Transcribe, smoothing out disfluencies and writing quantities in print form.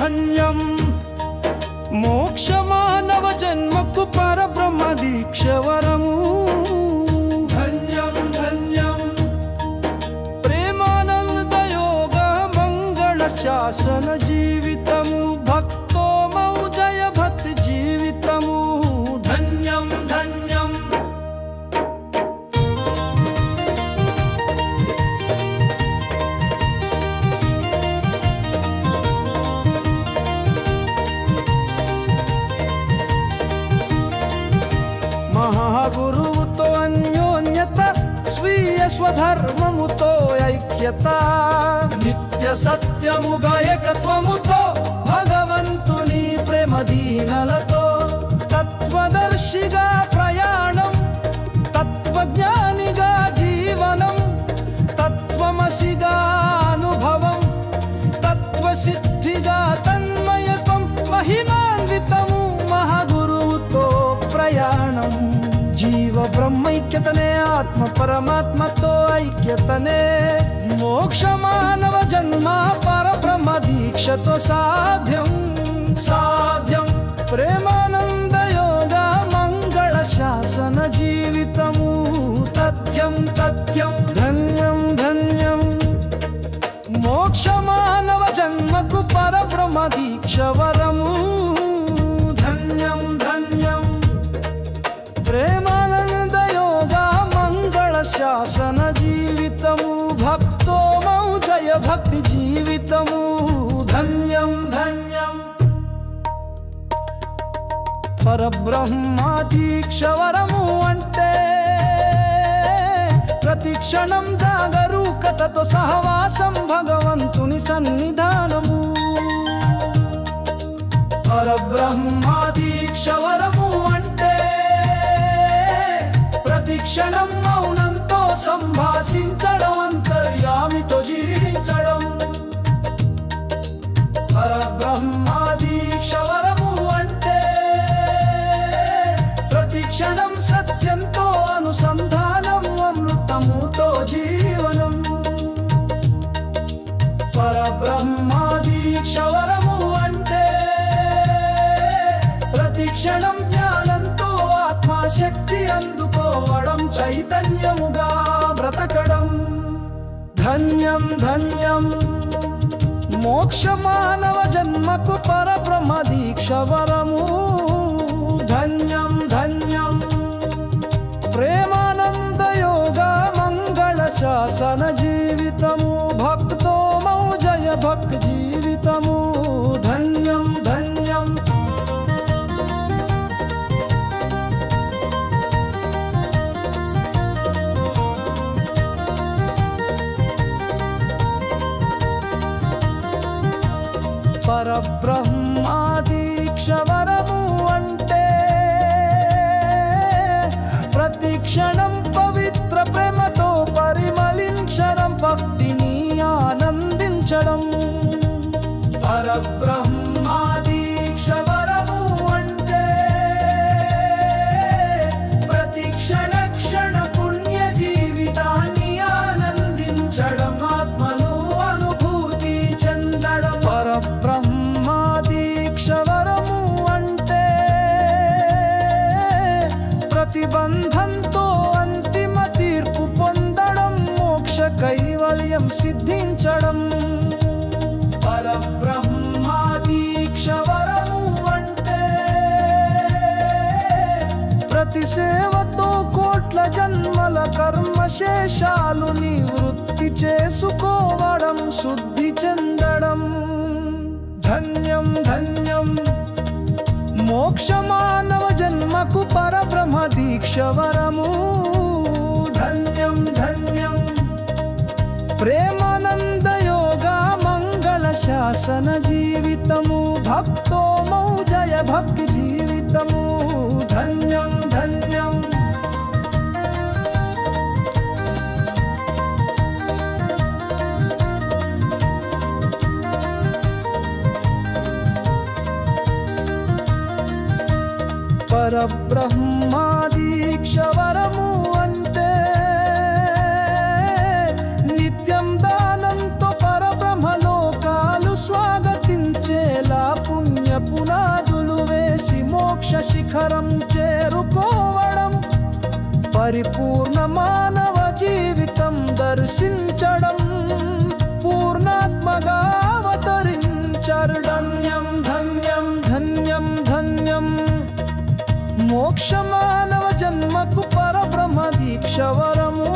ధన్యం మోక్ష మానవ జన్మకు పరబ్రహ్మ దీక్ష వరము ధన్యం ధన్యం ప్రేమానంద యోగ మంగళ శాసన జీవితము భక్తోమౌజయ భక్తి జీవితము ధన్యం ధన్యం మహాగురువుతో అన్యోన్యత స్వీయ స్వధర్మముతో ఐక్యత నిత్య సత్యముగా ఏకత్వముతో భగవంతుని ప్రేమ దీనలతో తత్వదర్శిగా ప్రయాణం తత్వజ్ఞానిగా జీవనం తత్వమసిగా అనుభవం తత్వసిద్ధిగా తన్మయత్వం మహిమాన్వితము మహాగురువుతో ప్రయాణం జీవ బ్రహ్మైక్యతనే ఆత్మ పరమాత్మతో ఐక్యతనే మోక్ష మానవ జన్మ పరబ్రహ్మ దీక్షతో సాధ్యం సాధ్యం ప్రేమానంద యోగ మంగళ శాసన జీవితము తథ్యం తథ్యం ధన్యం ధన్యం మోక్ష మానవ జన్మకు పరబ్రహ్మ దీక్ష వరము ధన్యం ధన్యం ప్రేమానంద యోగ మంగళ శాసన జీవితము భక్తోమౌజయ భక్తి జీవితము ధన్యం ధన్యం పరబ్రహ్మ దీక్ష వరము అంటే ప్రతి క్షణం జాగరూకతతో సహవాసం భగవంతుని సన్నిధానము పరబ్రహ్మ దీక్ష వరము అంటే ప్రతి క్షణం మౌనంతో సంభాషించడం అంతర్యామితో జీవించడం పరబ్రహ్మ దీక్ష వరము అంటే ప్రతి క్షణం సత్యంతో అనుసంధానం అమృతముతో జీవనం పరబ్రహ్మ దీక్ష వరము అంటే ప్రతి క్షణం జ్ఞానంతో ఆత్మశక్తి అందుకోవడం చైతన్యముగా బ్రతకడం ధన్యం ధన్యం మోక్ష మానవ జన్మకు పరబ్రహ్మ దీక్ష వరము ధన్యం ధన్యం ప్రేమానంద యోగ మంగళ శాసన జీవితము భక్తోమౌజయ భక్తి జీవితము ధన్యం ధన్యం పరబ్రహ్మ దీక్ష వరము అంటే ప్రతి క్షణం పవిత్ర ప్రేమతో పరిమళించడం భక్తిని ఆనందించడం పరబ్రహ్మ దీక్ష వరము అంటే ప్రతి క్షణ క్షణ పుణ్య జీవితాన్ని ఆనందించడం ఆత్మను అనుభూతి చెందడం పరబ్రహ్మ దీక్ష వరము అంటే ప్రతిబంధంతో అంతిమ తీర్పు పొందడం మోక్ష కైవల్యం సిద్ధించడం పరబ్రహ్మ దీక్ష వరము అంటే ప్రతి సేవతో కోట్ల జన్మల కర్మశేషాలు నివృత్తి చేసుకోవడం శుద్ధి చెందడం ధన్యం ధన్యం మోక్ష మానవ జన్మకు పరబ్రహ్మ దీక్ష వరము ధన్యం ధన్యం ప్రేమానంద యోగ మంగళ శాసన జీవితము భక్తోమౌజయ భక్తి జీవితము ధన్యం ధన్యం పరబ్రహ్మ దీక్ష వరము అంటే నిత్యం దానంతో పరబ్రహ్మ లోకాలు స్వాగతించేలా శిఖరం చేరుకోవడం, పరిపూర్ణ మానవ జీవితం దర్శించడం, పూర్ణాత్మగా అవతరించారు. ధన్యం ధన్యం ధన్యం ధన్యం మోక్ష మానవ జన్మకు పరబ్రహ్మ దీక్ష వరము.